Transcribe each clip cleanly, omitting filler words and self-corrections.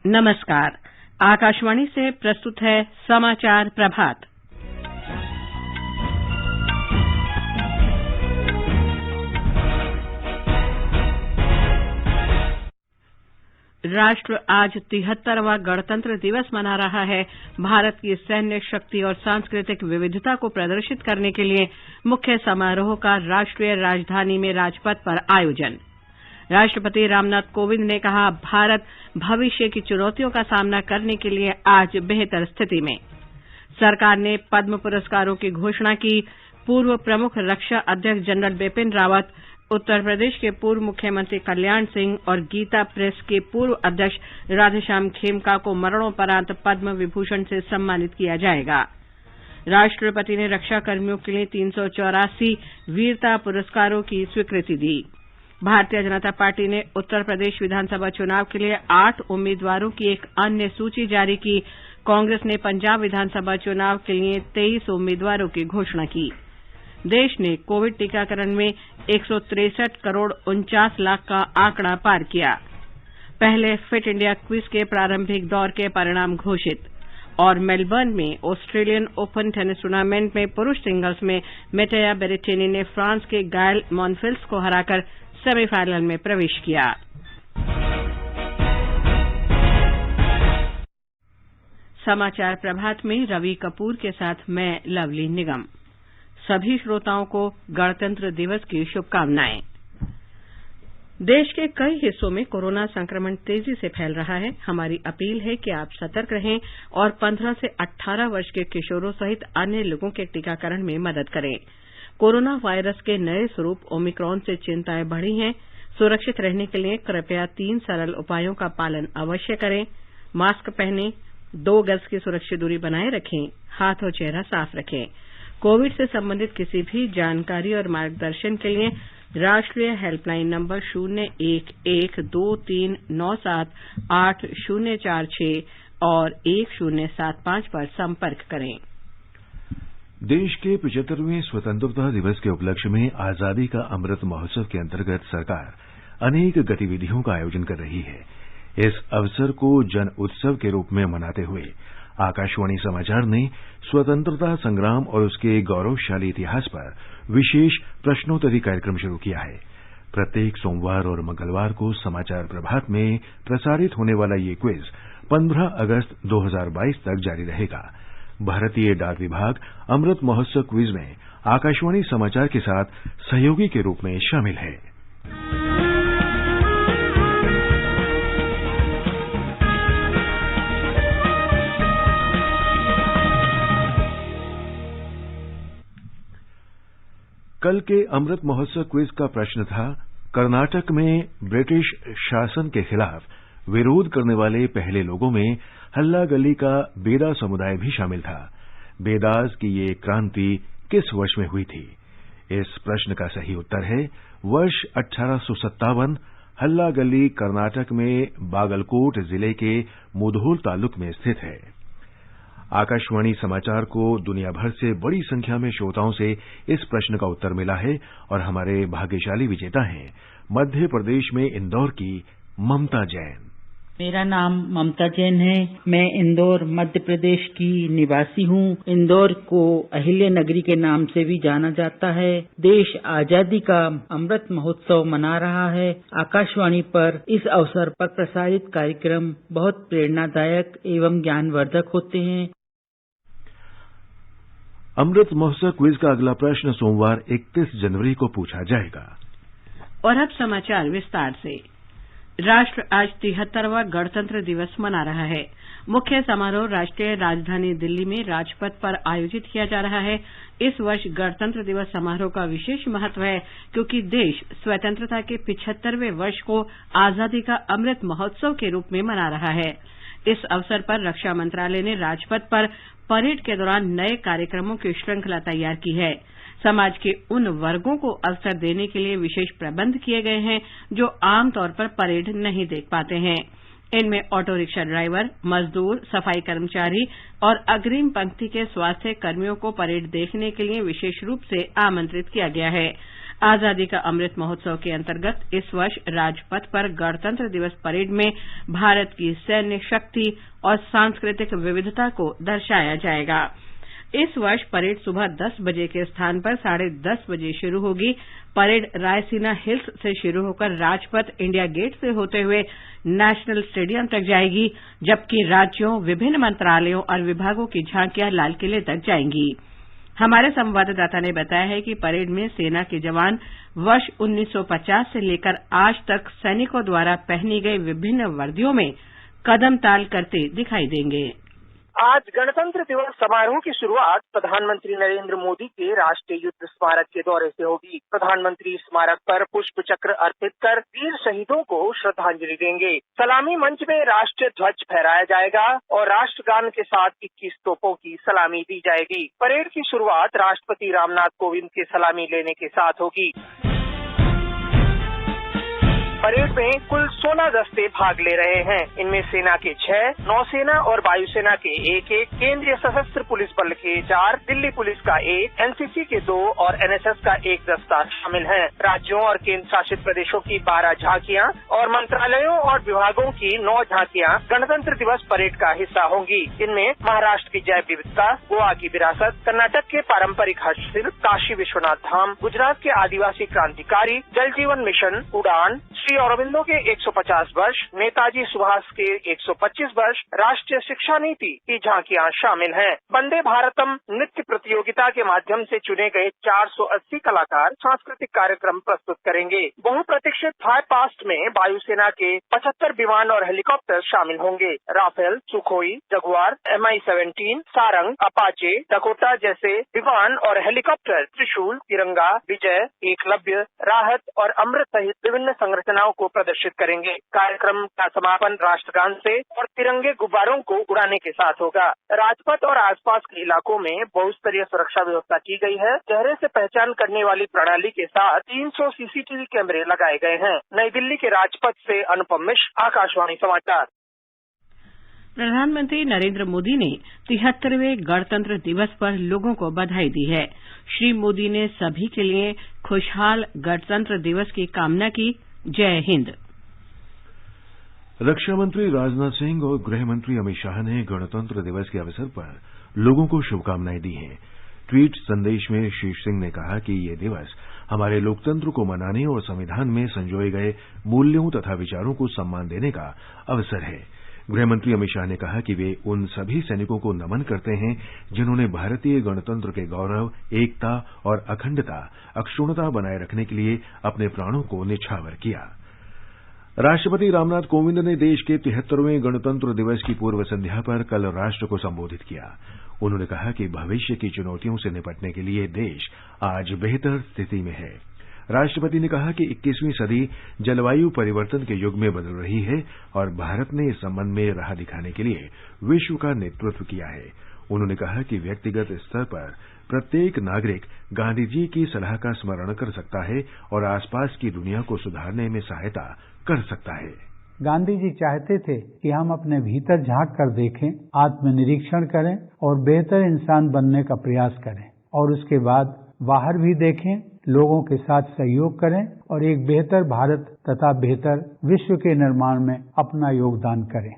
नमस्कार। आकाशवाणी से प्रस्तुत है समाचार प्रभात। राष्ट्र आज 73वां गणतंत्र दिवस मना रहा है। भारत की सैन्य शक्ति और सांस्कृतिक विविधता को प्रदर्शित करने के लिए मुख्य समारोह का राष्ट्रीय राजधानी में राजपथ पर आयोजन। राष्ट्रपति रामनाथ कोविंद ने कहा, भारत भविष्य की चुनौतियों का सामना करने के लिए आज बेहतर स्थिति में। सरकार ने पद्म पुरस्कारों की घोषणा की। पूर्व प्रमुख रक्षा अध्यक्ष जनरल बिपिन रावत, उत्तर प्रदेश के पूर्व मुख्यमंत्री कल्याण सिंह और गीता प्रेस के पूर्व अध्यक्ष राधेश्याम खेमका को मरणोपरांत पद्म विभूषण से सम्मानित किया जाएगा। राष्ट्रपति ने रक्षा कर्मियों के लिए 384 वीरता पुरस्कारों की स्वीकृति दी। भारतीय जनता पार्टी ने उत्तर प्रदेश विधानसभा चुनाव के लिए 8 उम्मीदवारों की एक अन्य सूची जारी की। कांग्रेस ने पंजाब विधानसभा चुनाव के लिए 23 उम्मीदवारों की घोषणा की। देश ने कोविड टीकाकरण में 163 करोड़ 49 लाख का आंकड़ा पार किया। पहले फिट इंडिया क्विज के प्रारंभिक दौर के परिणाम घोषित। और मेलबर्न में ऑस्ट्रेलियन ओपन टेनिस टूर्नामेंट में पुरुष सिंगल्स में मैटेया बेरेटिनी ने फ्रांस के गायल मॉनफिल्स को हराकर सेमीफाइनल में प्रवेश किया। समाचार प्रभात में रवि कपूर के साथ मैं लवली निगम। सभी श्रोताओं को गणतंत्र दिवस की शुभकामनाएं। देश के कई हिस्सों में कोरोना संक्रमण तेजी से फैल रहा है। हमारी अपील है कि आप सतर्क रहें और 15 से 18 वर्ष के किशोरों सहित अन्य लोगों के टीकाकरण में मदद करें। कोरोना वायरस के नए स्वरूप ओमिक्रॉन से चिंताएं बढ़ी हैं। सुरक्षित रहने के लिए कृपया 3 सरल उपायों का पालन अवश्य करें। मास्क पहनें, 2 गज की सुरक्षित दूरी बनाए रखें, हाथ और चेहरा साफ रखें। कोविड से संबंधित किसी भी जानकारी और मार्गदर्शन के लिए राष्ट्रीय हेल्पलाइन नंबर 01129788046 और 1075 पर संपर्क करें। देश के 75वें स्वतंत्रता दिवस के उपलक्ष्य में आजादी का अमृत महोत्सव के अंतर्गत सरकार अनेक गतिविधियों का आयोजन कर रही है। इस अवसर को जन उत्सव के रूप में मनाते हुए आकाशवाणी समाचार ने स्वतंत्रता संग्राम और उसके गौरवशाली इतिहास पर विशेष प्रश्नोत्तरी कार्यक्रम शुरू किया है। प्रत्येक सोमवार और मंगलवार को समाचार प्रभात में प्रसारित होने वाला ये क्विज 15 अगस्त 2022 तक जारी रहेगा। भारतीय डाक विभाग अमृत महोत्सव क्विज में आकाशवाणी समाचार के साथ सहयोगी के रूप में शामिल है। कल के अमृत महोत्सव क्विज का प्रश्न था, कर्नाटक में ब्रिटिश शासन के खिलाफ विरोध करने वाले पहले लोगों में हल्ला गली का बेदा समुदाय भी शामिल था। बेदास की ये क्रांति किस वर्ष में हुई थी? इस प्रश्न का सही उत्तर है वर्ष 1857। हल्ला गली कर्नाटक में बागलकोट जिले के मुधोल तालुक में स्थित है। आकाशवाणी समाचार को दुनिया भर से बड़ी संख्या में श्रोताओं से इस प्रश्न का उत्तर मिला है और हमारे भाग्यशाली विजेता हैं मध्य प्रदेश में इंदौर की ममता जैन। मेरा नाम ममता जैन है। मैं इंदौर मध्य प्रदेश की निवासी हूँ। इंदौर को अहिल्या नगरी के नाम से भी जाना जाता है। देश आजादी का अमृत महोत्सव मना रहा है। आकाशवाणी पर इस अवसर पर प्रसारित कार्यक्रम बहुत प्रेरणादायक एवं ज्ञानवर्धक होते हैं। अमृत महोत्सव क्विज का अगला प्रश्न सोमवार 31 जनवरी को पूछा जाएगा। और अब समाचार विस्तार से। राष्ट्र आज 73वां गणतंत्र दिवस मना रहा है। मुख्य समारोह राष्ट्रीय राजधानी दिल्ली में राजपथ पर आयोजित किया जा रहा है। इस वर्ष गणतंत्र दिवस समारोह का विशेष महत्व है क्योंकि देश स्वतंत्रता के 75वें वर्ष को आजादी का अमृत महोत्सव के रूप में मना रहा है। इस अवसर पर रक्षा मंत्रालय ने राजपथ पर परेड के दौरान नए कार्यक्रमों की श्रृंखला तैयार की है। समाज के उन वर्गों को अवसर देने के लिए विशेष प्रबंध किए गए हैं जो आमतौर पर परेड नहीं देख पाते हैं। इनमें ऑटो रिक्शा ड्राइवर, मजदूर, सफाई कर्मचारी और अग्रिम पंक्ति के स्वास्थ्य कर्मियों को परेड देखने के लिए विशेष रूप से आमंत्रित किया गया है। आजादी का अमृत महोत्सव के अंतर्गत इस वर्ष राजपथ पर गणतंत्र दिवस परेड में भारत की सैन्य शक्ति और सांस्कृतिक विविधता को दर्शाया जाएगा। इस वर्ष परेड सुबह 10 बजे के स्थान पर 10:30 बजे शुरू होगी। परेड रायसीना हिल्स से शुरू होकर राजपथ इंडिया गेट से होते हुए नेशनल स्टेडियम तक जाएगी, जबकि राज्यों, विभिन्न मंत्रालयों और विभागों की झांकियां लाल किले तक जाएंगी। हमारे संवाददाता ने बताया है कि परेड में सेना के जवान वर्ष 1950 से लेकर आज तक सैनिकों द्वारा पहनी गई विभिन्न वर्दियों में कदम ताल करते दिखाई देंगे। आज गणतंत्र दिवस समारोह की शुरुआत प्रधानमंत्री नरेंद्र मोदी के राष्ट्रीय युद्ध स्मारक के दौरे से होगी। प्रधानमंत्री स्मारक पर पुष्प चक्र अर्पित कर वीर शहीदों को श्रद्धांजलि देंगे। सलामी मंच में राष्ट्रीय ध्वज फहराया जाएगा और राष्ट्रगान के साथ 21 तोपों की सलामी दी जाएगी। परेड की शुरुआत राष्ट्रपति रामनाथ कोविंद के सलामी लेने के साथ होगी। परेड में कुल 16 दस्ते भाग ले रहे हैं। इनमें सेना के 6, नौसेना और वायुसेना के 1-1, केंद्रीय सशस्त्र पुलिस बल के 4, दिल्ली पुलिस का 1, एनसीसी के 2 और एनएसएस का 1 दस्ता शामिल हैं। राज्यों और केंद्र शासित प्रदेशों की 12 झांकियां और मंत्रालयों और विभागों की 9 झांकियां गणतंत्र दिवस परेड का हिस्सा होंगी। इनमें महाराष्ट्र की जैव विविधता, गोवा की विरासत, कर्नाटक के पारंपरिक हस्तशिल्प, काशी विश्वनाथ धाम, गुजरात के आदिवासी क्रांतिकारी, जल जीवन मिशन, उड़ान, श्री अरबिंदो के 150 वर्ष, नेताजी सुभाष के 125 वर्ष, राष्ट्रीय शिक्षा नीति की झांकियां शामिल हैं। वंदे भारतम नृत्य प्रतियोगिता के माध्यम से चुने गए 480 कलाकार सांस्कृतिक कार्यक्रम प्रस्तुत करेंगे। बहुप्रतीक्षित फ्लाई पास्ट में वायुसेना के 75 विमान और हेलीकॉप्टर शामिल होंगे। Rafale, Sukhoi, Jaguar, MI-17, Sarang, Apache, Dakota जैसे विमान और हेलीकॉप्टर त्रिशूल, तिरंगा, विजय, एकलव्य, राहत और अमृत सहित विभिन्न संरचनाओं को प्रदर्शित करेंगे। कार्यक्रम का समापन राष्ट्रगान से और तिरंगे गुब्बारों को उड़ाने के साथ होगा। राजपथ और आसपास के इलाकों में बहुस्तरीय सुरक्षा व्यवस्था की गई है। चेहरे से पहचान करने वाली प्रणाली के साथ 300 सीसीटीवी कैमरे लगाए गए हैं। नई दिल्ली के राजपथ से अनुपम मिश्र, आकाशवाणी समाचार। प्रधानमंत्री नरेंद्र मोदी ने 73वें गणतंत्र दिवस पर लोगों को बधाई दी है। श्री मोदी ने सभी के लिए खुशहाल गणतंत्र दिवस की कामना की। जय हिंद। रक्षा मंत्री राजनाथ सिंह और गृह मंत्री अमित शाह ने गणतंत्र दिवस के अवसर पर लोगों को शुभकामनाएं दी हैं। ट्वीट संदेश में श्री सिंह ने कहा कि ये दिवस हमारे लोकतंत्र को मनाने और संविधान में संजोए गए मूल्यों तथा विचारों को सम्मान देने का अवसर है। गृहमंत्री अमित शाह ने कहा कि वे उन सभी सैनिकों को नमन करते हैं जिन्होंने भारतीय गणतंत्र के गौरव, एकता और अखंडता, अक्षुण्णता बनाए रखने के लिए अपने प्राणों को न्यौछावर किया। राष्ट्रपति रामनाथ कोविंद ने देश के 73वें गणतंत्र दिवस की पूर्व संध्या पर कल राष्ट्र को संबोधित किया। उन्होंने कहा कि भविष्य की चुनौतियों से निपटने के लिए देश आज बेहतर स्थिति में है। राष्ट्रपति ने कहा कि 21वीं सदी जलवायु परिवर्तन के युग में बदल रही है और भारत ने इस संबंध में राह दिखाने के लिए विश्व का नेतृत्व किया है। उन्होंने कहा कि व्यक्तिगत स्तर पर प्रत्येक नागरिक गांधी जी की सलाह का स्मरण कर सकता है और आसपास की दुनिया को सुधारने में सहायता कर सकता है। गांधी जी चाहते थे कि हम अपने भीतर झांक कर देखें, आत्मनिरीक्षण करें और बेहतर इंसान बनने का प्रयास करें और उसके बाद बाहर भी देखें, लोगों के साथ सहयोग करें और एक बेहतर भारत तथा बेहतर विश्व के निर्माण में अपना योगदान करें।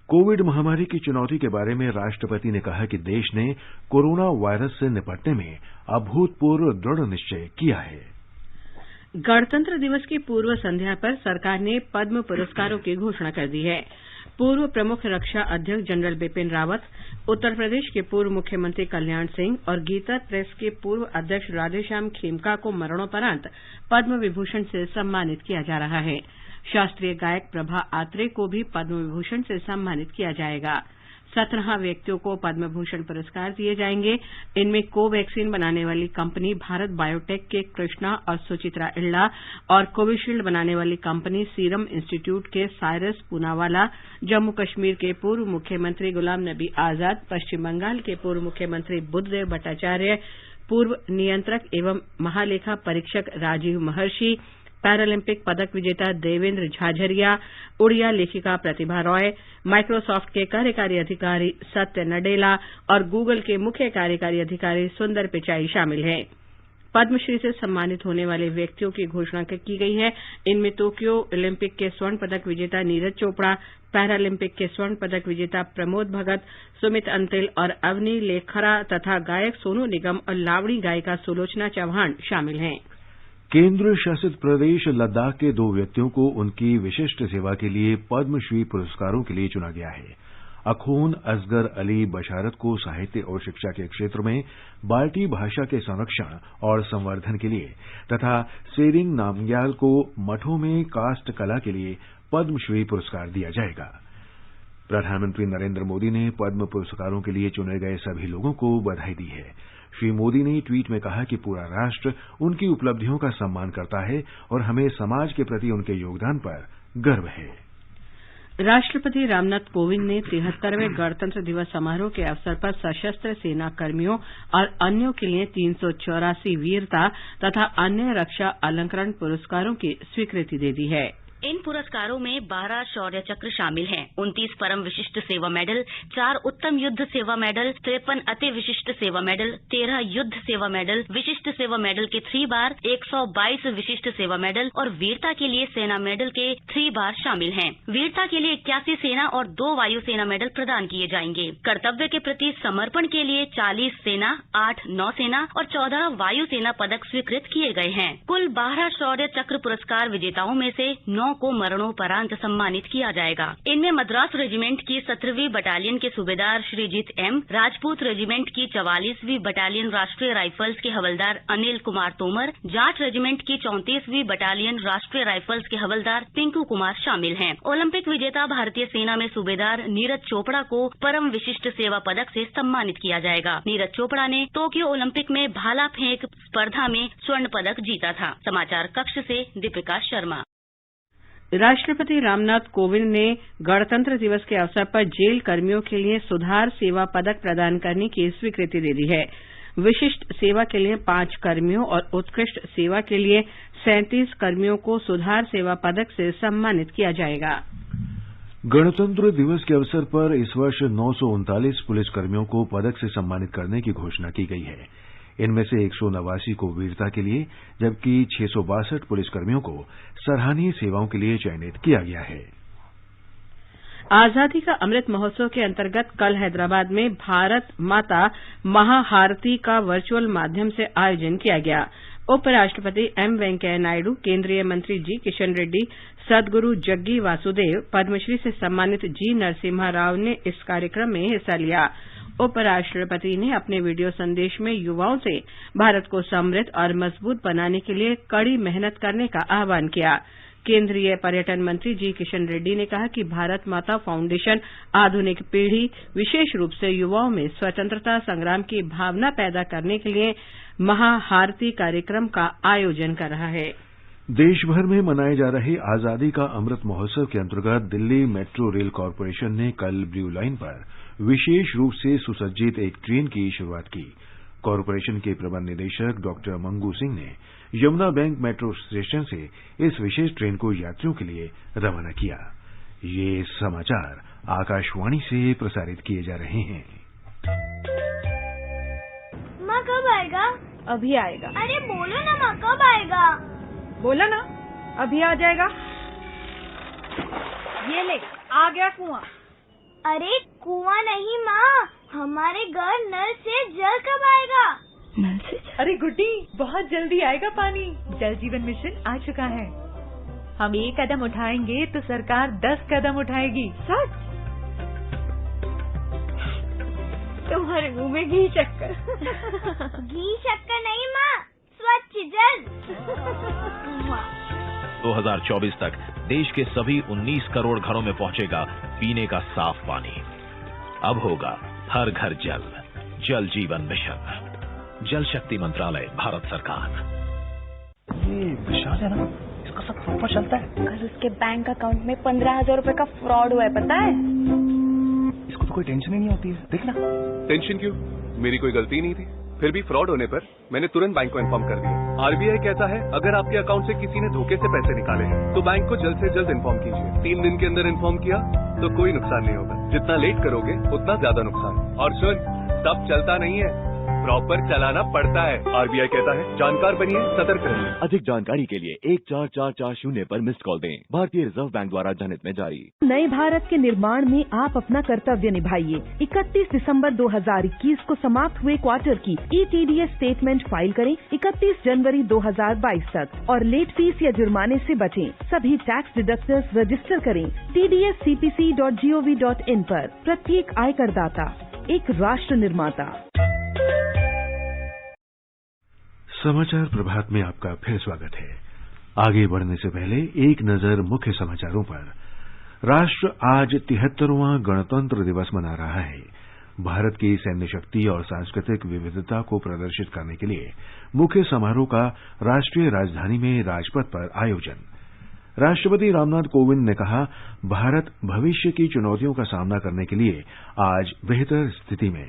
कोविड महामारी की चुनौती के बारे में राष्ट्रपति ने कहा कि देश ने कोरोना वायरस से निपटने में अभूतपूर्व दृढ़ निश्चय किया है। गणतंत्र दिवस की पूर्व संध्या पर सरकार ने पद्म पुरस्कारों की घोषणा कर दी है। पूर्व प्रमुख रक्षा अध्यक्ष जनरल बिपिन रावत, उत्तर प्रदेश के पूर्व मुख्यमंत्री कल्याण सिंह और गीता प्रेस के पूर्व अध्यक्ष राधेश्याम खेमका को मरणोपरांत पद्म विभूषण से सम्मानित किया जा रहा है। शास्त्रीय गायक प्रभा आत्रे को भी पद्म विभूषण से सम्मानित किया जाएगा। 17 व्यक्तियों को पद्म भूषण पुरस्कार दिए जाएंगे। इनमें कोवैक्सीन बनाने वाली कंपनी भारत बायोटेक के कृष्णा और सुचित्रा इल्ला और कोविशील्ड बनाने वाली कंपनी सीरम इंस्टीट्यूट के साइरस पूनावाला, जम्मू कश्मीर के पूर्व मुख्यमंत्री गुलाम नबी आजाद, पश्चिम बंगाल के पूर्व मुख्यमंत्री बुद्धदेव भट्टाचार्य, पूर्व नियंत्रक एवं महालेखा परीक्षक राजीव महर्षि, पैरालंपिक पदक विजेता देवेंद्र झाझरिया, उड़िया लेखिका प्रतिभा रॉय, माइक्रोसॉफ्ट के कार्यकारी अधिकारी सत्य नडेला और गूगल के मुख्य कार्यकारी अधिकारी सुंदर पिचाई शामिल हैं। पद्मश्री से सम्मानित होने वाले व्यक्तियों की घोषणा की गई है। इनमें टोक्यो ओलंपिक के स्वर्ण पदक विजेता नीरज चोपड़ा, पैरालंपिक के स्वर्ण पदक विजेता प्रमोद भगत, सुमित अंतिल और अवनी लेखरा तथा गायक सोनू निगम और लावणी गायिका सुलोचना चौहान शामिल हैं। केंद्र शासित प्रदेश लद्दाख के 2 व्यक्तियों को उनकी विशिष्ट सेवा के लिए पद्मश्री पुरस्कारों के लिए चुना गया है। अखून असगर अली बशारत को साहित्य और शिक्षा के क्षेत्र में बाल्टी भाषा के संरक्षण और संवर्धन के लिए तथा सेरिंग नामग्याल को मठों में काष्ठ कला के लिए पद्मश्री पुरस्कार दिया जाएगा। प्रधानमंत्री नरेंद्र मोदी ने पद्म पुरस्कारों के लिए चुने गए सभी लोगों को बधाई दी है। श्री मोदी ने ट्वीट में कहा कि पूरा राष्ट्र उनकी उपलब्धियों का सम्मान करता है और हमें समाज के प्रति उनके योगदान पर गर्व है। राष्ट्रपति रामनाथ कोविंद ने 73वें गणतंत्र दिवस समारोह के अवसर पर सशस्त्र सेना कर्मियों और अन्यों के लिए 384 वीरता तथा अन्य रक्षा अलंकरण पुरस्कारों की स्वीकृति दे दी है। इन पुरस्कारों में 12 शौर्य चक्र शामिल हैं, 29 परम विशिष्ट सेवा मेडल, 4 उत्तम युद्ध सेवा मेडल, 53 अति विशिष्ट सेवा मेडल, 13 युद्ध सेवा मेडल, विशिष्ट सेवा मेडल के 3 बार, 122 विशिष्ट सेवा मेडल और वीरता के लिए सेना मेडल के 3 बार शामिल हैं। वीरता के लिए 81 सेना और 2 वायुसेना मेडल प्रदान किए जाएंगे। कर्तव्य के प्रति समर्पण के लिए 40 सेना, 8 नौसेना और 14 वायुसेना पदक स्वीकृत किए गए हैं। कुल 12 शौर्य चक्र पुरस्कार विजेताओं में से 9 को मरणोपरांत सम्मानित किया जाएगा। इनमें मद्रास रेजिमेंट की 17वीं बटालियन के सूबेदार श्रीजीत एम, राजपूत रेजिमेंट की 44वीं बटालियन राष्ट्रीय राइफल्स के हवलदार अनिल कुमार तोमर, जाट रेजिमेंट की 34वीं बटालियन राष्ट्रीय राइफल्स के हवलदार पिंकू कुमार शामिल हैं। ओलंपिक विजेता भारतीय सेना में सूबेदार नीरज चोपड़ा को परम विशिष्ट सेवा पदक से सम्मानित किया जाएगा। नीरज चोपड़ा ने टोक्यो ओलंपिक में भाला फेंक स्पर्धा में स्वर्ण पदक जीता था। समाचार कक्ष से दीपिका शर्मा। राष्ट्रपति रामनाथ कोविंद ने गणतंत्र दिवस के अवसर पर जेल कर्मियों के लिए सुधार सेवा पदक प्रदान करने की स्वीकृति दे दी है। विशिष्ट सेवा के लिए 5 कर्मियों और उत्कृष्ट सेवा के लिए 37 कर्मियों को सुधार सेवा पदक से सम्मानित किया जाएगा। गणतंत्र दिवस के अवसर पर इस वर्ष 939 पुलिसकर्मियों को पदक से सम्मानित करने की घोषणा की गई है। इनमें से 189 को वीरता के लिए जबकि 662 पुलिसकर्मियों को सराहनीय सेवाओं के लिए चयनित किया गया है। आजादी का अमृत महोत्सव के अंतर्गत कल हैदराबाद में भारत माता महाआरती का वर्चुअल माध्यम से आयोजन किया गया। उपराष्ट्रपति एम वेंकैया नायडू, केंद्रीय मंत्री जी किशन रेड्डी, सदगुरु जग्गी वासुदेव, पद्मश्री से सम्मानित जी नरसिम्हा राव ने इस कार्यक्रम में हिस्सा लिया। उपराष्ट्रपति ने अपने वीडियो संदेश में युवाओं से भारत को समृद्ध और मजबूत बनाने के लिए कड़ी मेहनत करने का आह्वान किया। केंद्रीय पर्यटन मंत्री जी किशन रेड्डी ने कहा कि भारत माता फाउंडेशन आधुनिक पीढ़ी, विशेष रूप से युवाओं में स्वतंत्रता संग्राम की भावना पैदा करने के लिए महाआरती कार्यक्रम का आयोजन कर रहा है। देश भर में मनाए जा रहे आजादी का अमृत महोत्सव के अंतर्गत दिल्ली मेट्रो रेल कॉरपोरेशन ने कल ब्लू लाइन पर विशेष रूप से सुसज्जित एक ट्रेन की शुरुआत की। कॉरपोरेशन के प्रबंध निदेशक डॉक्टर मंगू सिंह ने यमुना बैंक मेट्रो स्टेशन से इस विशेष ट्रेन को यात्रियों के लिए रवाना किया। ये समाचार आकाशवाणी से प्रसारित किए जा रहे हैं। माँ कब आएगा? अभी आएगा। अरे बोलो ना माँ, कब आएगा? बोला ना, अभी आ जाएगा। ये ले, आ गया कुआं। अरे कुआं नहीं माँ, हमारे घर नल से जल कब आएगा? नल से जल? अरे गुड्डी, बहुत जल्दी आएगा पानी। जल जीवन मिशन आ चुका है। हम 1 कदम उठाएंगे तो सरकार 10 कदम उठाएगी। सच? तुम्हारे मुंह में घी शक्कर। घी शक्कर नहीं माँ, स्वच्छ जल। 2024 तक देश के सभी 19 करोड़ घरों में पहुंचेगा पीने का साफ पानी। अब होगा हर घर जल। जल जीवन मिशन, जल शक्ति मंत्रालय, भारत सरकार। ये विशाल है ना, इसका सब प्रॉपर चलता है। कल उसके बैंक अकाउंट में 15,000 रुपए का फ्रॉड हुआ है, पता है? इसको तो कोई टेंशन ही नहीं होती है। देखना। टेंशन क्यों? मेरी कोई गलती नहीं थी। फिर भी फ्रॉड होने पर मैंने तुरंत बैंक को इन्फॉर्म कर दिया। आरबीआई कहता है अगर आपके अकाउंट से किसी ने धोखे से पैसे निकाले हैं तो बैंक को जल्द से जल्द इन्फॉर्म कीजिए। 3 दिन के अंदर इन्फॉर्म किया तो कोई नुकसान नहीं होगा। जितना लेट करोगे उतना ज्यादा नुकसान। और सुन, सब चलता नहीं है, प्रॉपर चलाना पड़ता है। आरबीआई कहता है जानकार बनिए, सतर्क रहिए। अधिक जानकारी के लिए 14440 पर मिस्ड कॉल दें। भारतीय रिजर्व बैंक द्वारा जनहित में जारी। नए भारत के निर्माण में आप अपना कर्तव्य निभाइए। 31 दिसंबर 2021 को समाप्त हुए क्वार्टर की ETDS स्टेटमेंट फाइल करें 31 जनवरी 2022 तक और लेट फीस या जुर्माने से बचें। सभी टैक्स डिडक्टर्स रजिस्टर करें tdscpc.gov.in पर। प्रत्येक आयकरदाता एक राष्ट्र निर्माता। समाचार प्रभात में आपका फिर स्वागत है। आगे बढ़ने से पहले एक नजर मुख्य समाचारों पर। राष्ट्र आज 73वां गणतंत्र दिवस मना रहा है। भारत की सैन्य शक्ति और सांस्कृतिक विविधता को प्रदर्शित करने के लिए मुख्य समारोह का राष्ट्रीय राजधानी में राजपथ पर आयोजन। राष्ट्रपति रामनाथ कोविंद ने कहा, भारत भविष्य की चुनौतियों का सामना करने के लिए आज बेहतर स्थिति में।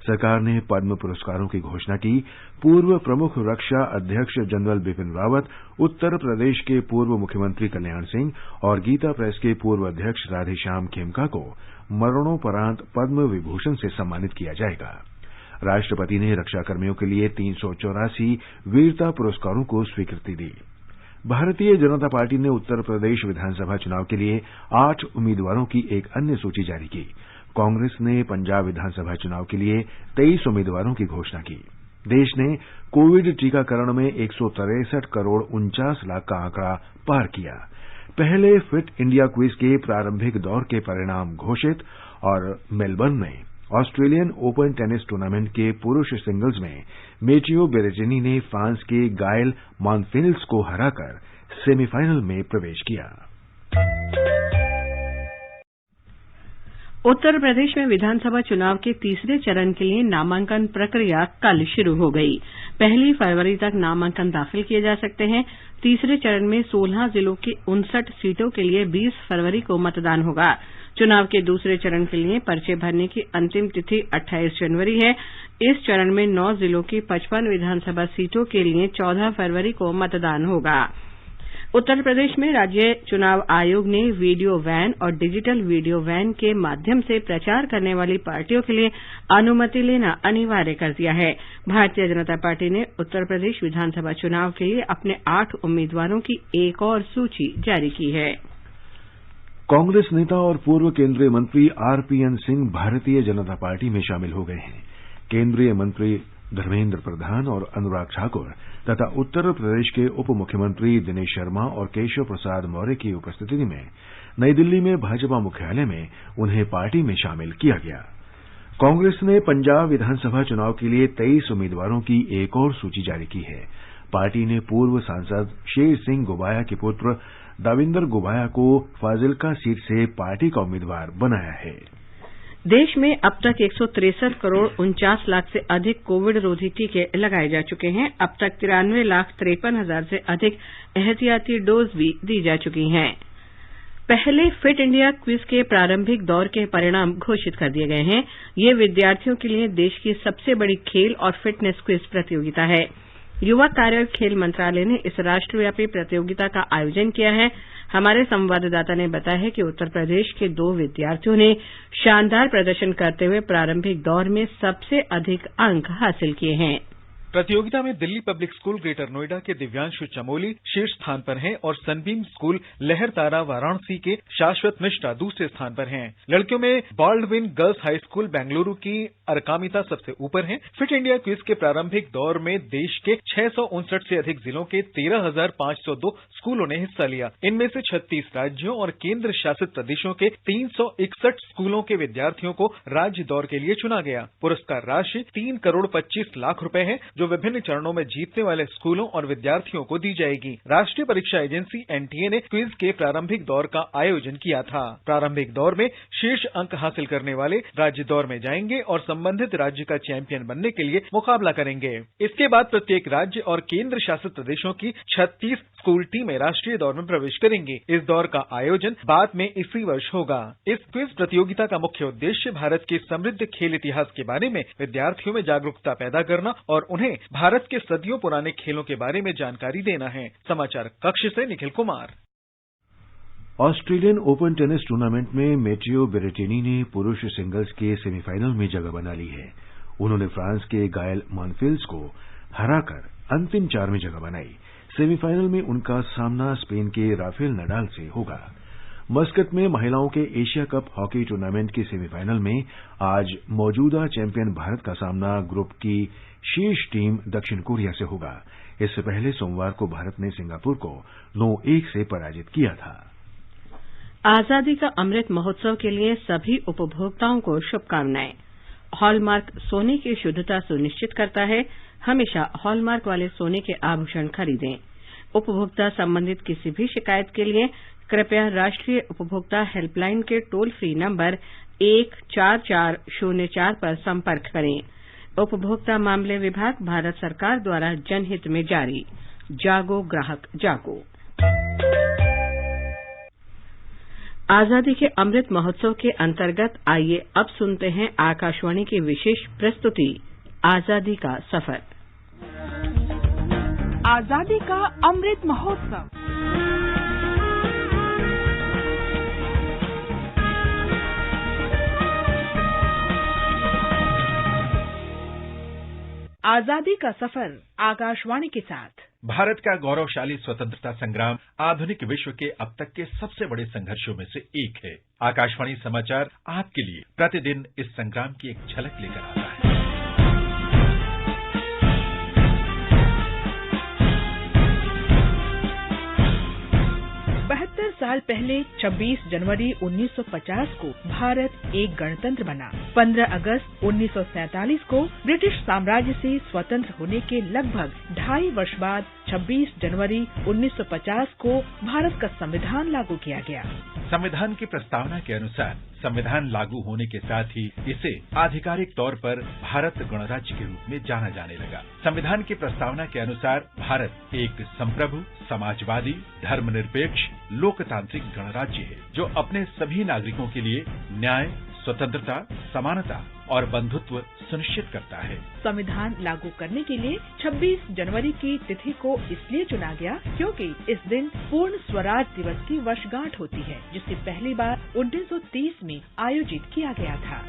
सरकार ने पद्म पुरस्कारों की घोषणा की। पूर्व प्रमुख रक्षा अध्यक्ष जनरल बिपिन रावत, उत्तर प्रदेश के पूर्व मुख्यमंत्री कल्याण सिंह और गीता प्रेस के पूर्व अध्यक्ष राधेश्याम खेमका को मरणोपरांत पद्म विभूषण से सम्मानित किया जाएगा। राष्ट्रपति ने रक्षाकर्मियों के लिए 384 वीरता पुरस्कारों को स्वीकृति दी। भारतीय जनता पार्टी ने उत्तर प्रदेश विधानसभा चुनाव के लिए 8 उम्मीदवारों की एक अन्य सूची जारी की। कांग्रेस ने पंजाब विधानसभा चुनाव के लिए 23 उम्मीदवारों की घोषणा की। देश ने कोविड टीकाकरण में 163 करोड़ 49 लाख का आंकड़ा पार किया। पहले फिट इंडिया क्विज के प्रारंभिक दौर के परिणाम घोषित और मेलबर्न में ऑस्ट्रेलियन ओपन टेनिस टूर्नामेंट के पुरुष सिंगल्स में मैटियो बेरेटिनी ने फ्रांस के गायल मॉनफिल्स को हराकर सेमीफाइनल में प्रवेश किया। उत्तर प्रदेश में विधानसभा चुनाव के तीसरे चरण के लिए नामांकन प्रक्रिया कल शुरू हो गई। 1 फरवरी तक नामांकन दाखिल किए जा सकते हैं। तीसरे चरण में 16 जिलों की 59 सीटों के लिए 20 फरवरी को मतदान होगा। चुनाव के दूसरे चरण के लिए पर्चे भरने की अंतिम तिथि 28 जनवरी है। इस चरण में 9 जिलों की 55 विधानसभा सीटों के लिए 14 फरवरी को मतदान होगा। उत्तर प्रदेश में राज्य चुनाव आयोग ने वीडियो वैन और डिजिटल वीडियो वैन के माध्यम से प्रचार करने वाली पार्टियों के लिए अनुमति लेना अनिवार्य कर दिया है। भारतीय जनता पार्टी ने उत्तर प्रदेश विधानसभा चुनाव के लिए अपने 8 उम्मीदवारों की एक और सूची जारी की है। कांग्रेस नेता और पूर्व केंद्रीय मंत्री RPN सिंह भारतीय जनता पार्टी में शामिल हो गए हैं। केंद्रीय मंत्री धर्मेंद्र प्रधान और अनुराग ठाकुर तथा उत्तर प्रदेश के उप मुख्यमंत्री दिनेश शर्मा और केशव प्रसाद मौर्य की उपस्थिति में नई दिल्ली में भाजपा मुख्यालय में उन्हें पार्टी में शामिल किया गया। कांग्रेस ने पंजाब विधानसभा चुनाव के लिए 23 उम्मीदवारों की एक और सूची जारी की है। पार्टी ने पूर्व सांसद शेर सिंह गोबाया के पुत्र दाविंदर गोबाया को फाजिल्का सीट से पार्टी का उम्मीदवार बनाया है। देश में अब तक 163 करोड़ 49 लाख से अधिक कोविड रोधी टीके लगाए जा चुके हैं। अब तक 93,53,000 से अधिक एहतियाती डोज भी दी जा चुकी हैं। पहले फिट इंडिया क्विज के प्रारंभिक दौर के परिणाम घोषित कर दिए गए हैं। ये विद्यार्थियों के लिए देश की सबसे बड़ी खेल और फिटनेस क्विज प्रतियोगिता है। युवा कार्य और खेल मंत्रालय ने इस राष्ट्रव्यापी प्रतियोगिता का आयोजन किया है। हमारे संवाददाता ने बताया है कि उत्तर प्रदेश के 2 विद्यार्थियों ने शानदार प्रदर्शन करते हुए प्रारंभिक दौर में सबसे अधिक अंक हासिल किए हैं। प्रतियोगिता में Delhi public school greater Noida के दिव्यांशु चमोली शीर्ष स्थान पर हैं और सनबीम स्कूल लहरतारा वाराणसी के शाश्वत मिश्रा दूसरे स्थान पर हैं। लड़कियों में Baldwin girls high school Bengaluru की अर्कामिता सबसे ऊपर हैं। फिट इंडिया क्विज के प्रारंभिक दौर में देश के 659 से अधिक जिलों के 13,502 स्कूलों ने हिस्सा लिया। इनमें से 36 राज्यों और केंद्र शासित प्रदेशों के 361 स्कूलों के विद्यार्थियों को राज्य दौर के लिए चुना गया। पुरस्कार राशि 3 करोड़ 25 लाख रुपए है, जो विभिन्न चरणों में जीतने वाले स्कूलों और विद्यार्थियों को दी जाएगी। राष्ट्रीय परीक्षा एजेंसी NTA ने क्विज के प्रारंभिक दौर का आयोजन किया था। प्रारंभिक दौर में शीर्ष अंक हासिल करने वाले राज्य दौर में जाएंगे और संबंधित राज्य का चैंपियन बनने के लिए मुकाबला करेंगे। इसके बाद प्रत्येक राज्य और केंद्र शासित प्रदेशों की 36 स्कूल टीमें राष्ट्रीय दौर में प्रवेश करेंगी। इस दौर का आयोजन बाद में इसी वर्ष होगा। इस क्विज प्रतियोगिता का मुख्य उद्देश्य भारत के समृद्ध खेल इतिहास के बारे में विद्यार्थियों में जागरूकता पैदा करना और उन्हें भारत के सदियों पुराने खेलों के बारे में जानकारी देना है। समाचार कक्ष से Nikhil Kumar. Australian open tennis tournament में मैटियो बेरेटिनी ने पुरुष सिंगल्स के सेमीफाइनल में जगह बना ली है। उन्होंने फ्रांस के गायल मॉनफिल्स को हराकर अंतिम 4 में जगह बनाई। सेमीफाइनल में उनका सामना स्पेन के राफेल नडाल से होगा। मस्कट में महिलाओं के एशिया कप हॉकी टूर्नामेंट के सेमीफाइनल में आज मौजूदा चैंपियन भारत का सामना ग्रुप की शीर्ष टीम दक्षिण कोरिया से होगा। इससे पहले सोमवार को भारत ने सिंगापुर को 9-1 से पराजित किया था। आजादी का अमृत महोत्सव के लिए सभी उपभोक्ताओं को शुभकामनाएं। हॉलमार्क सोने की शुद्धता सुनिश्चित करता है। हमेशा हॉलमार्क वाले सोने के आभूषण खरीदें। उपभोक्ता संबंधित किसी भी शिकायत के लिए कृपया राष्ट्रीय उपभोक्ता हेल्पलाइन के टोल फ्री नंबर 14404 पर संपर्क करें। उपभोक्ता मामले विभाग, भारत सरकार द्वारा जनहित में जारी। जागो ग्राहक जागो। आजादी के अमृत महोत्सव के अंतर्गत आइए अब सुनते हैं आकाशवाणी की विशेष प्रस्तुति आजादी का सफर। आजादी का अमृत महोत्सव। आजादी का सफर आकाशवाणी के साथ। भारत का गौरवशाली स्वतंत्रता संग्राम आधुनिक विश्व के अब तक के सबसे बड़े संघर्षों में से एक है। आकाशवाणी समाचार आपके लिए प्रतिदिन इस संग्राम की एक झलक लेकर आता है। 72 साल पहले 26 जनवरी 1950 को भारत एक गणतंत्र बना। 15 अगस्त 1947 को ब्रिटिश साम्राज्य से स्वतंत्र होने के लगभग 2.5 वर्ष बाद 26 जनवरी 1950 को भारत का संविधान लागू किया गया। संविधान की प्रस्तावना के अनुसार संविधान लागू होने के साथ ही इसे आधिकारिक तौर पर भारत गणराज्य के रूप में जाना जाने लगा। संविधान की प्रस्तावना के अनुसार भारत एक संप्रभु, समाजवादी, धर्मनिरपेक्ष, लोकतांत्रिक गणराज्य है जो अपने सभी नागरिकों के लिए न्याय, स्वतंत्रता, समानता और बंधुत्व सुनिश्चित करता है। संविधान लागू करने के लिए 26 जनवरी की तिथि को इसलिए चुना गया क्योंकि इस दिन पूर्ण स्वराज दिवस की वर्षगांठ होती है, जिसे पहली बार 1930 में आयोजित किया गया था।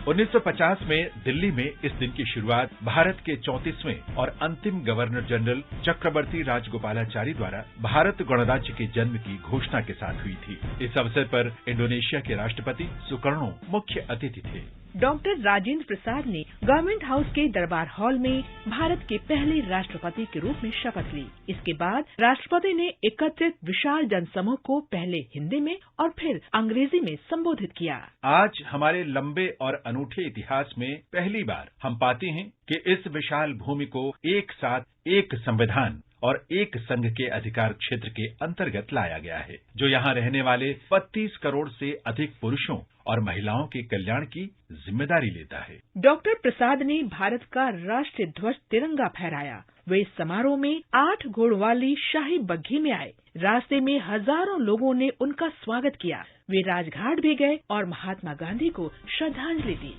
1950 में दिल्ली में इस दिन की शुरुआत भारत के 34वें और अंतिम गवर्नर जनरल चक्रवर्ती राजगोपालाचारी द्वारा भारत गणराज्य के जन्म की घोषणा के साथ हुई थी। इस अवसर पर इंडोनेशिया के राष्ट्रपति सुकर्णो मुख्य अतिथि थे। डॉक्टर राजेंद्र प्रसाद ने गवर्नमेंट हाउस के दरबार हॉल में भारत के पहले राष्ट्रपति के रूप में शपथ ली। इसके बाद राष्ट्रपति ने एकत्रित विशाल जनसमूह को पहले हिंदी में और फिर अंग्रेजी में संबोधित किया। आज हमारे लंबे और अनूठे इतिहास में पहली बार हम पाते हैं कि इस विशाल भूमि को एक साथ एक संविधान और एक संघ के अधिकार क्षेत्र के अंतर्गत लाया गया है, जो यहाँ रहने वाले 32 करोड़ से अधिक पुरुषों और महिलाओं के कल्याण की जिम्मेदारी लेता है। डॉक्टर प्रसाद ने भारत का राष्ट्रीय ध्वज तिरंगा फहराया। वे इस समारोह में 8 घोड़ों वाली शाही बग्घी में आए। रास्ते में हजारों लोगों ने उनका स्वागत किया। वे राजघाट भी गए और महात्मा गांधी को श्रद्धांजलि दी।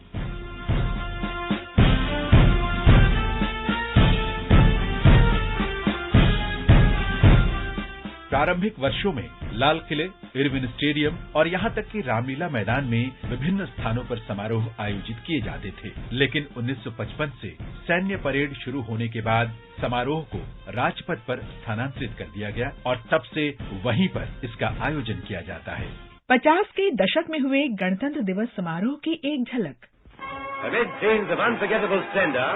प्रारंभिक वर्षों में लाल किले, इरविन स्टेडियम और यहाँ तक कि रामलीला मैदान में विभिन्न स्थानों पर समारोह आयोजित किए जाते थे, लेकिन 1955 से सैन्य परेड शुरू होने के बाद समारोह को राजपथ पर स्थानांतरित कर दिया गया और तब से वहीं पर इसका आयोजन किया जाता है। 50 के दशक में हुए गणतंत्र दिवस समारोह की एक झलक। Amid scenes of unforgettable splendor,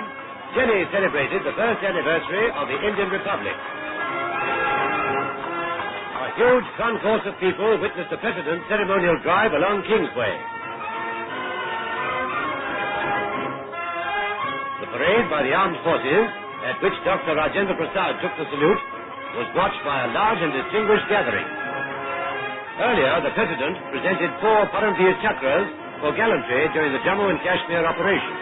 Jenny celebrated the first anniversary of the Indian Republic. A huge concourse of people witnessed the President's ceremonial drive along Kingsway. The parade by the armed forces, at which Dr. Rajendra Prasad took the salute, was watched by a large and distinguished gathering. Earlier, the President presented 4 Paramveer Chakras for gallantry during the Jammu and Kashmir operation.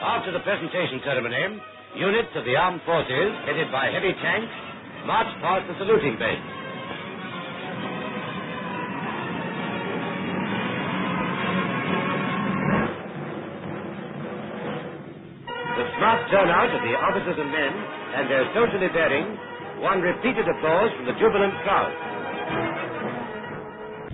After the presentation ceremony, units of the armed forces, headed by heavy tanks, marched past the saluting bench. The smart turnout of the officers and men and their soldierly bearing won repeated applause from the jubilant crowd.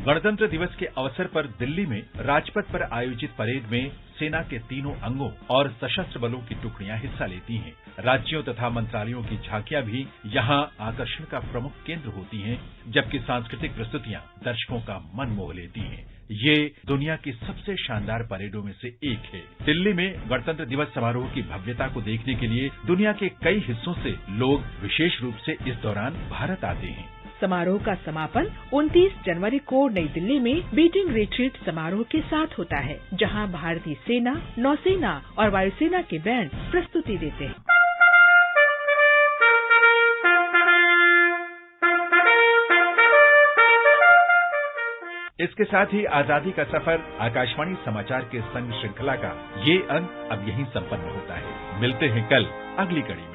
गणतंत्र दिवस के अवसर पर दिल्ली में राजपथ पर आयोजित parade में सेना के तीनों अंगों और सशस्त्र बलों की टुकड़ियां हिस्सा लेती हैं। राज्यों तथा मंत्रालयों की झांकियां भी यहां आकर्षण का प्रमुख केंद्र होती हैं, जबकि सांस्कृतिक प्रस्तुतियां दर्शकों का मन मोह लेती हैं। ये दुनिया की सबसे शानदार परेडों में से एक है। दिल्ली में गणतंत्र दिवस समारोह की भव्यता को देखने के लिए दुनिया के कई हिस्सों से लोग विशेष रूप से इस दौरान भारत आते हैं। समारोह का समापन 29 जनवरी को नई दिल्ली में बीटिंग रिट्रीट समारोह के साथ होता है, जहां भारतीय सेना, नौसेना और वायुसेना के बैंड प्रस्तुति देते हैं। इसके साथ ही आजादी का सफर आकाशवाणी समाचार के संग श्रृंखला का ये अंक अब यहीं संपन्न होता है। मिलते हैं कल अगली कड़ी में।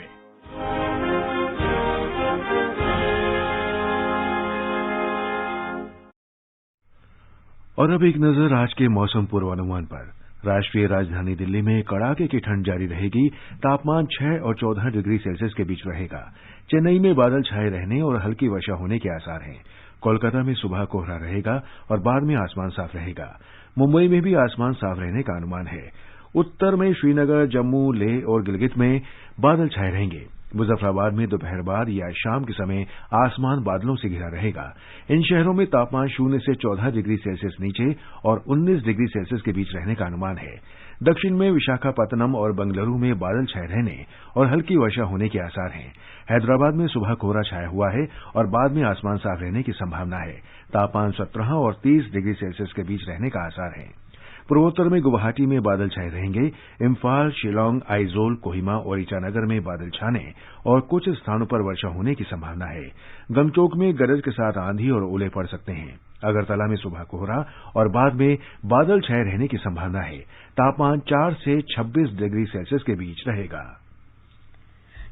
और अब एक नजर आज के मौसम पूर्वानुमान पर। राष्ट्रीय राजधानी दिल्ली में कड़ाके की ठंड जारी रहेगी। तापमान 6 और 14 डिग्री सेल्सियस के बीच रहेगा। चेन्नई में बादल छाए रहने और हल्की वर्षा होने के आसार हैं। कोलकाता में सुबह कोहरा रहेगा और बाद में आसमान साफ रहेगा। मुंबई में भी आसमान साफ रहने का अनुमान है। उत्तर में श्रीनगर, जम्मू, लेह और गिलगित में बादल छाए रहेंगे। मुजफ्फराबाद में दोपहर बाद या शाम के समय आसमान बादलों से घिरा रहेगा। इन शहरों में तापमान 0 से 14 डिग्री सेल्सियस नीचे और 19 डिग्री सेल्सियस के बीच रहने का अनुमान है। दक्षिण में विशाखापत्तनम और बंगलुरु में बादल छाए रहने और हल्की वर्षा होने के आसार हैं। हैदराबाद में सुबह कोहरा छाया हुआ है और बाद में आसमान साफ रहने की संभावना है। तापमान 17 और 30 डिग्री सेल्सियस के बीच रहने का आसार है। पूर्वोत्तर में गुवाहाटी में बादल छाए रहेंगे। इम्फाल, शिलांग, आइजोल, कोहिमा और ईटानगर में बादल छाने और कुछ स्थानों पर वर्षा होने की संभावना है। गंगटोक में गरज के साथ आंधी और ओले पड़ सकते हैं। अगरतला में सुबह कोहरा और बाद में बादल छाए रहने की संभावना है। तापमान 4 से 26 डिग्री सेल्सियस के बीच रहेगा।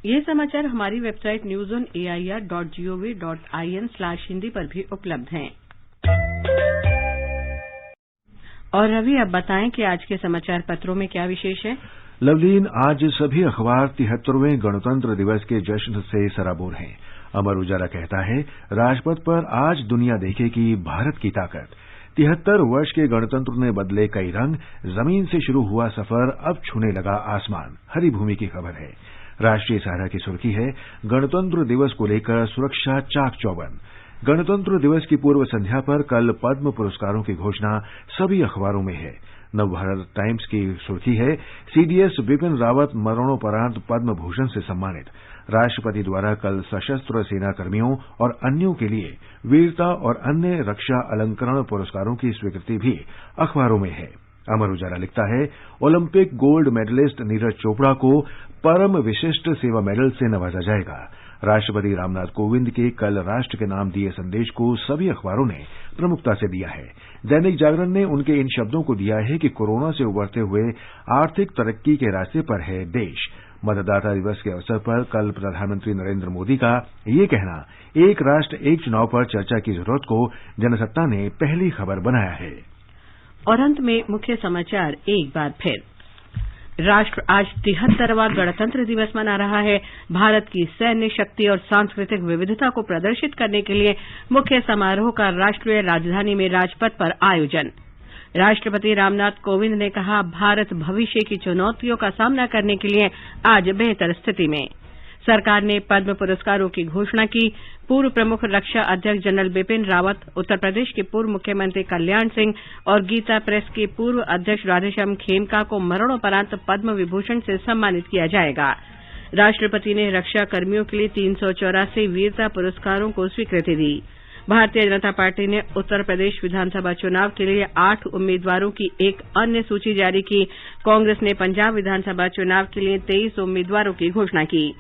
ये समाचार हमारी वेबसाइट newsonair.gov.in/hindi पर भी उपलब्ध हैं। और रवि, अब बताएं कि आज के समाचार पत्रों में क्या विशेष है। लवलीन, आज सभी अखबार 73वें गणतंत्र दिवस के जश्न से सराबोर हैं। अमर उजाला कहता है, राजपथ पर आज दुनिया देखेगी भारत की ताकत। 73 वर्ष के गणतंत्र ने बदले कई रंग। जमीन से शुरू हुआ सफर अब छूने लगा आसमान। हरी भूमि की खबर है। राष्ट्रीय सहारा की सुर्खी है, गणतंत्र दिवस को लेकर सुरक्षा चाक चौबंद। गणतंत्र दिवस की पूर्व संध्या पर कल पद्म पुरस्कारों की घोषणा सभी अखबारों में है। नवभारत टाइम्स की सुर्खी है, सीडीएस बिपिन रावत मरणोपरांत पद्म भूषण से सम्मानित। राष्ट्रपति द्वारा कल सशस्त्र सेना कर्मियों और अन्यों के लिए वीरता और अन्य रक्षा अलंकरण पुरस्कारों की स्वीकृति भी अखबारों में है। अमर उजाला लिखता है, Olympic gold medallist Neeraj Chopra को परम विशिष्ट सेवा मेडल से नवाजा जाएगा। राष्ट्रपति रामनाथ कोविंद के कल राष्ट्र के नाम दिए संदेश को सभी अखबारों ने प्रमुखता से दिया है। दैनिक जागरण ने उनके इन शब्दों को दिया है कि कोरोना से उबरते हुए आर्थिक तरक्की के रास्ते पर है देश। मतदाता दिवस के अवसर पर कल प्रधानमंत्री नरेंद्र मोदी का ये कहना एक राष्ट्र एक चुनाव पर चर्चा की जरूरत को जनसत्ता ने पहली खबर बनाया है। और अंत में मुख्य समाचार एक बार फिर। राष्ट्र आज 73वां गणतंत्र दिवस मना रहा है। भारत की सैन्य शक्ति और सांस्कृतिक विविधता को प्रदर्शित करने के लिए मुख्य समारोह का राष्ट्रीय राजधानी में राजपथ पर आयोजन। राष्ट्रपति रामनाथ कोविंद ने कहा, भारत भविष्य की चुनौतियों का सामना करने के लिए आज बेहतर स्थिति में। सरकार ने पद्म पुरस्कारों की घोषणा की। पूर्व प्रमुख रक्षा अध्यक्ष जनरल बिपिन रावत, उत्तर प्रदेश के पूर्व मुख्यमंत्री कल्याण सिंह और गीता प्रेस के पूर्व अध्यक्ष राधेश्याम खेमका को मरणोपरांत पद्म विभूषण से सम्मानित किया जाएगा। राष्ट्रपति ने रक्षा कर्मियों के लिए 384 वीरता पुरस्कारों को स्वीकृति दी। भारतीय जनता पार्टी ने उत्तर प्रदेश विधानसभा चुनाव के लिए 8 उम्मीदवारों की एक अन्य सूची जारी की। कांग्रेस ने पंजाब विधानसभा चुनाव के लिए 23 उम्मीदवारों की घोषणा की।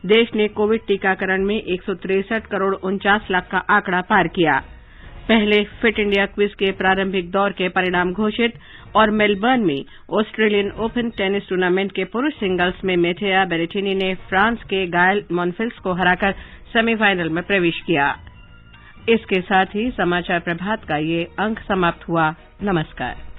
देश ने कोविड टीकाकरण में 163 करोड़ 49 लाख का आंकड़ा पार किया। पहले फिट इंडिया क्विज के प्रारंभिक दौर के परिणाम घोषित। और मेलबर्न में ऑस्ट्रेलियन ओपन टेनिस टूर्नामेंट के पुरुष सिंगल्स में मैथेया बेरेटिनी ने फ्रांस के गायल मॉनफिल्स को हराकर सेमीफाइनल में प्रवेश किया। इसके साथ ही समाचार प्रभात का ये अंक समाप्त हुआ। नमस्कार।